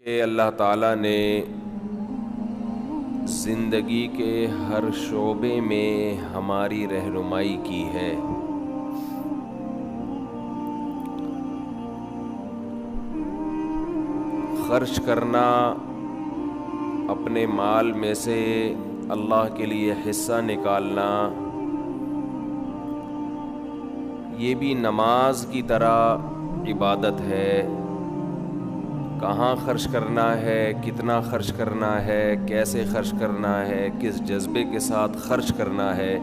کہ اللہ تعالیٰ نے زندگی کے ہر شعبے میں ہماری رہنمائی کی ہے۔ خرچ کرنا، اپنے مال میں سے اللہ کے لیے حصہ نکالنا، یہ بھی نماز کی طرح عبادت ہے۔ کہاں خرچ کرنا ہے، کتنا خرچ کرنا ہے، کیسے خرچ کرنا ہے، کس جذبے کے ساتھ خرچ کرنا ہے،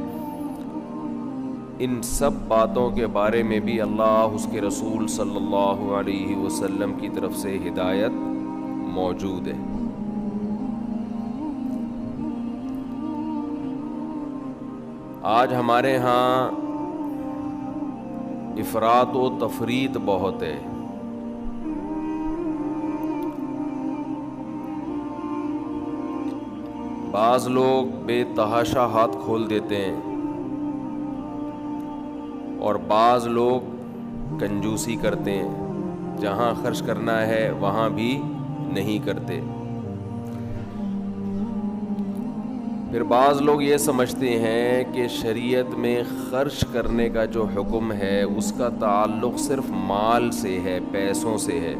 ان سب باتوں کے بارے میں بھی اللہ، اس کے رسول صلی اللہ علیہ وسلم کی طرف سے ہدایت موجود ہے۔ آج ہمارے ہاں افراط و تفریط بہت ہے۔ بعض لوگ بے تحاشا ہاتھ کھول دیتے ہیں اور بعض لوگ کنجوسی کرتے ہیں، جہاں خرچ کرنا ہے وہاں بھی نہیں کرتے۔ پھر بعض لوگ یہ سمجھتے ہیں کہ شریعت میں خرچ کرنے کا جو حکم ہے اس کا تعلق صرف مال سے ہے، پیسوں سے ہے۔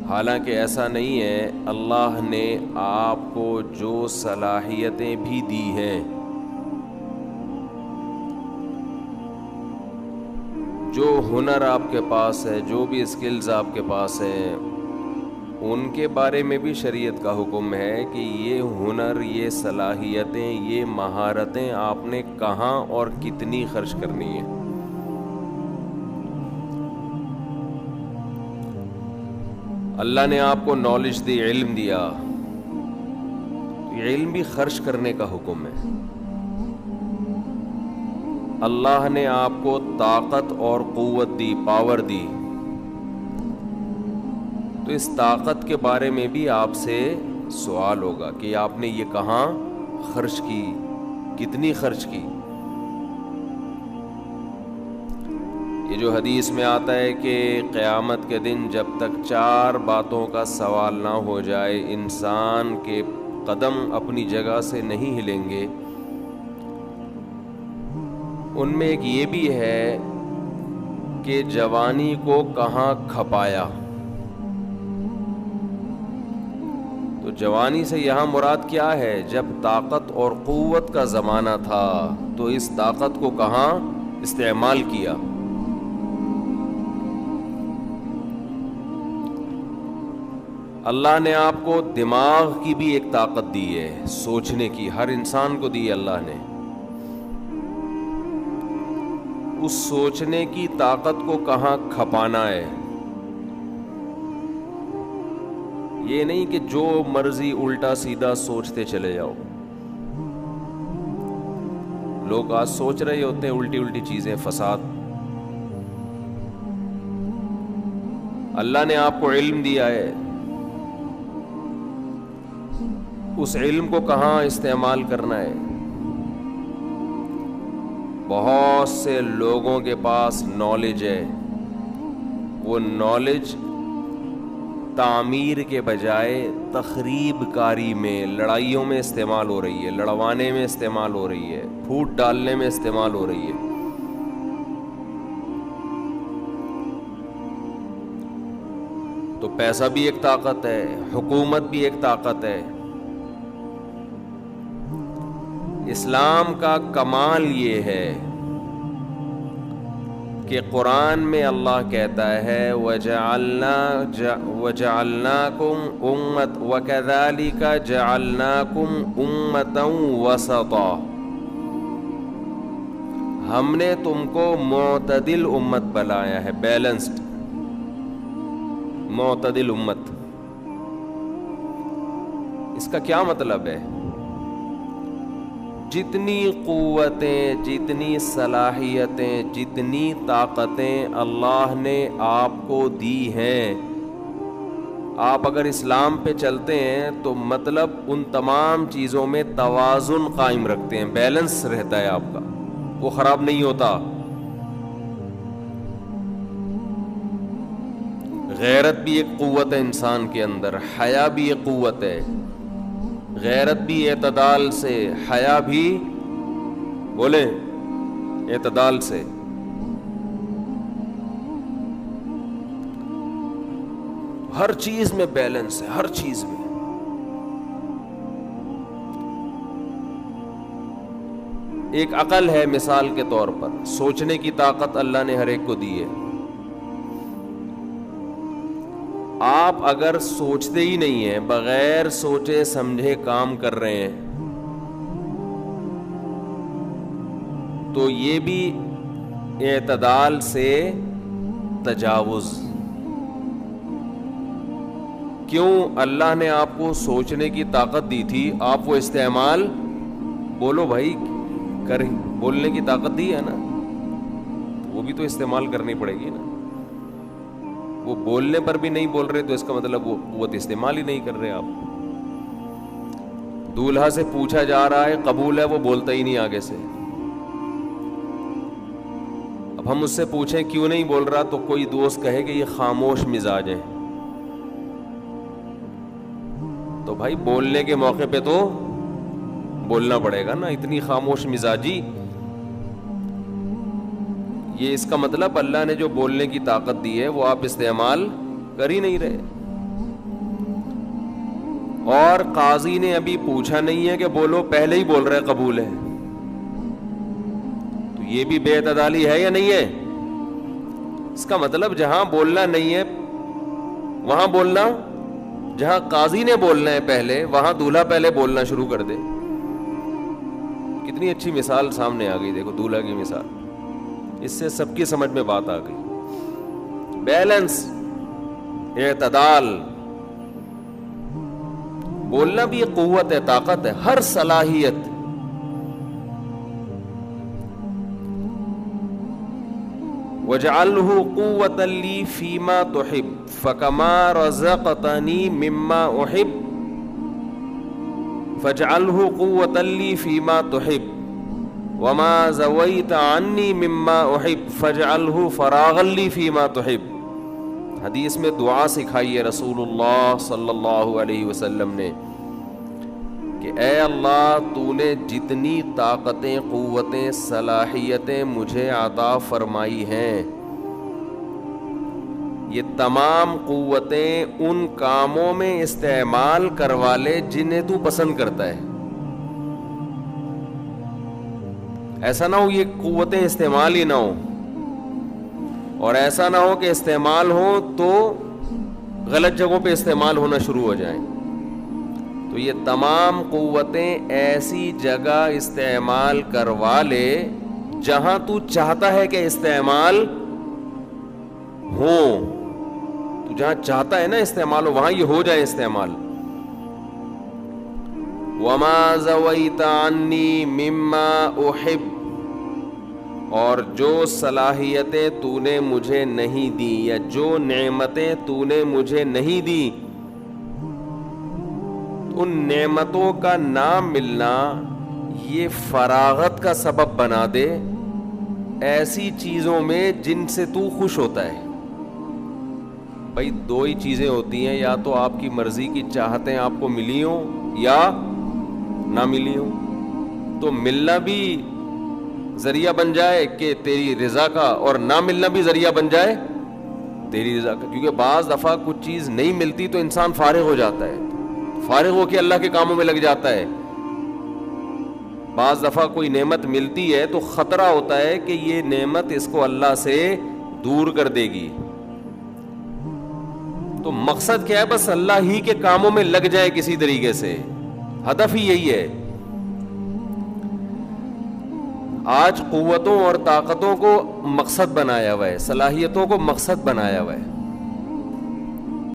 حالانکہ ایسا نہیں ہے۔ اللہ نے آپ کو جو صلاحیتیں بھی دی ہیں، جو ہنر آپ کے پاس ہے، جو بھی اسکلز آپ کے پاس ہیں، ان کے بارے میں بھی شریعت کا حکم ہے کہ یہ ہنر، یہ صلاحیتیں، یہ مہارتیں آپ نے کہاں اور کتنی خرچ کرنی ہے۔ اللہ نے آپ کو نالج دی، علم دیا، یہ علم بھی خرچ کرنے کا حکم ہے۔ اللہ نے آپ کو طاقت اور قوت دی، پاور دی، تو اس طاقت کے بارے میں بھی آپ سے سوال ہوگا کہ آپ نے یہ کہاں خرچ کی، کتنی خرچ کی۔ یہ جو حدیث میں آتا ہے کہ قیامت کے دن جب تک 4 باتوں کا سوال نہ ہو جائے، انسان کے قدم اپنی جگہ سے نہیں ہلیں گے۔ ان میں ایک یہ بھی ہے کہ جوانی کو کہاں کھپایا۔ تو جوانی سے یہاں مراد کیا ہے؟ جب طاقت اور قوت کا زمانہ تھا تو اس طاقت کو کہاں استعمال کیا۔ اللہ نے آپ کو دماغ کی بھی ایک طاقت دی ہے، سوچنے کی، ہر انسان کو دی ہے اللہ نے۔ اس سوچنے کی طاقت کو کہاں کھپانا ہے۔ یہ نہیں کہ جو مرضی الٹا سیدھا سوچتے چلے جاؤ۔ لوگ آج سوچ رہے ہوتے ہیں الٹی الٹی چیزیں، فساد۔ اللہ نے آپ کو علم دیا ہے، اس علم کو کہاں استعمال کرنا ہے۔ بہت سے لوگوں کے پاس نالج ہے، وہ نالج تعمیر کے بجائے تخریب کاری میں، لڑائیوں میں استعمال ہو رہی ہے، لڑوانے میں استعمال ہو رہی ہے، پھوٹ ڈالنے میں استعمال ہو رہی ہے۔ تو پیسہ بھی ایک طاقت ہے، حکومت بھی ایک طاقت ہے۔ اسلام کا کمال یہ ہے کہ قرآن میں اللہ کہتا ہے وَجَعَلْنَاكُمْ وَكَذَلِكَ جَعَلْنَاكُمْ أُمَّةً وَسَطًا، ہم نے تم کو معتدل امت بنایا ہے، بیلنسڈ معتدل امت۔ اس کا کیا مطلب ہے؟ جتنی قوتیں، جتنی صلاحیتیں، جتنی طاقتیں اللہ نے آپ کو دی ہیں، آپ اگر اسلام پہ چلتے ہیں تو مطلب ان تمام چیزوں میں توازن قائم رکھتے ہیں، بیلنس رہتا ہے آپ کا، وہ خراب نہیں ہوتا۔ غیرت بھی ایک قوت ہے انسان کے اندر، حیا بھی ایک قوت ہے، غیرت بھی اعتدال سے، حیا بھی بولیں اعتدال سے۔ ہر چیز میں بیلنس ہے، ہر چیز میں۔ ایک عقل ہے مثال کے طور پر، سوچنے کی طاقت اللہ نے ہر ایک کو دی ہے۔ آپ اگر سوچتے ہی نہیں ہیں، بغیر سوچے سمجھے کام کر رہے ہیں، تو یہ بھی اعتدال سے تجاوز۔ کیوں؟ اللہ نے آپ کو سوچنے کی طاقت دی تھی، آپ وہ استعمال، بولو بھائی، بولنے کی طاقت دی ہے نا، وہ بھی تو استعمال کرنی پڑے گی نا۔ وہ بولنے پر بھی نہیں بول رہے تو اس کا مطلب وہ قوت استعمال ہی نہیں کر رہے آپ۔ دولہا سے پوچھا جا رہا ہے، قبول ہے، وہ بولتا ہی نہیں آگے سے۔ اب ہم اس سے پوچھیں کیوں نہیں بول رہا، تو کوئی دوست کہے کہ یہ خاموش مزاج ہے۔ تو بھائی بولنے کے موقع پہ تو بولنا پڑے گا نا، اتنی خاموش مزاجی، یہ اس کا مطلب اللہ نے جو بولنے کی طاقت دی ہے وہ آپ استعمال کر ہی نہیں رہے۔ اور قاضی نے ابھی پوچھا نہیں ہے کہ بولو، پہلے ہی بول رہے قبول ہے، تو یہ بھی بے اعتدالی ہے یا نہیں ہے؟ اس کا مطلب جہاں بولنا نہیں ہے وہاں بولنا، جہاں قاضی نے بولنا ہے پہلے، وہاں دولہا پہلے بولنا شروع کر دے۔ کتنی اچھی مثال سامنے آ گئی، دیکھو دولہا کی مثال، اس سے سب کی سمجھ میں بات آ گئی۔ بیلنس، اعتدال، بولنا بھی ایک قوت ہے، طاقت ہے، ہر صلاحیت۔ وَاجْعَلْهُ قُوَّةً لِّي فِيمَا تُحِبُّ فَكَمَا رَزَقْتَنِي مِمَّا أُحِبُّ فَاجْعَلْهُ قُوَّةً لِّي فِيمَا تُحِبُّ وَمَا زَوَيْتَ عَنِّي مِمَّا أُحِبُّ فَاجْعَلْهُ فَرَاغًا لِّي فِيمَا تُحِبُّ۔ حدیث میں دعا سکھائی ہے رسول اللہ صلی اللہ علیہ وسلم نے کہ اے اللہ، تو نے جتنی طاقتیں، قوتیں، صلاحیتیں مجھے عطا فرمائی ہیں، یہ تمام قوتیں ان کاموں میں استعمال کروا لے جنہیں تو پسند کرتا ہے۔ ایسا نہ ہو یہ قوتیں استعمال ہی نہ ہو، اور ایسا نہ ہو کہ استعمال ہو تو غلط جگہوں پہ استعمال ہونا شروع ہو جائیں۔ تو یہ تمام قوتیں ایسی جگہ استعمال کروا لے جہاں تو چاہتا ہے کہ استعمال ہو، تو جہاں چاہتا ہے نا استعمال ہو، وہاں یہ ہو جائے استعمال۔ وَمَا زَوَيْتَ عَنِّي مِمَّا أُحِبُّ، اور جو صلاحیتیں تو نے مجھے نہیں دی یا جو نعمتیں تو نے مجھے نہیں دی، ان نعمتوں کا نہ ملنا یہ فراغت کا سبب بنا دے ایسی چیزوں میں جن سے تو خوش ہوتا ہے۔ بھائی دو ہی چیزیں ہوتی ہیں، یا تو آپ کی مرضی کی چاہتیں آپ کو ملی ہوں یا نہ ملی ہوں۔ تو ملنا بھی ذریعہ بن جائے کہ تیری رضا کا، اور نہ ملنا بھی ذریعہ بن جائے تیری رضا کا، کیونکہ بعض دفعہ کچھ چیز نہیں ملتی تو انسان فارغ ہو جاتا ہے، فارغ ہو کے اللہ کے کاموں میں لگ جاتا ہے۔ بعض دفعہ کوئی نعمت ملتی ہے تو خطرہ ہوتا ہے کہ یہ نعمت اس کو اللہ سے دور کر دے گی، تو مقصد کیا ہے؟ بس اللہ ہی کے کاموں میں لگ جائے کسی طریقے سے، ہدف ہی یہی ہے۔ آج قوتوں اور طاقتوں کو مقصد بنایا ہوا ہے، صلاحیتوں کو مقصد بنایا ہوا ہے۔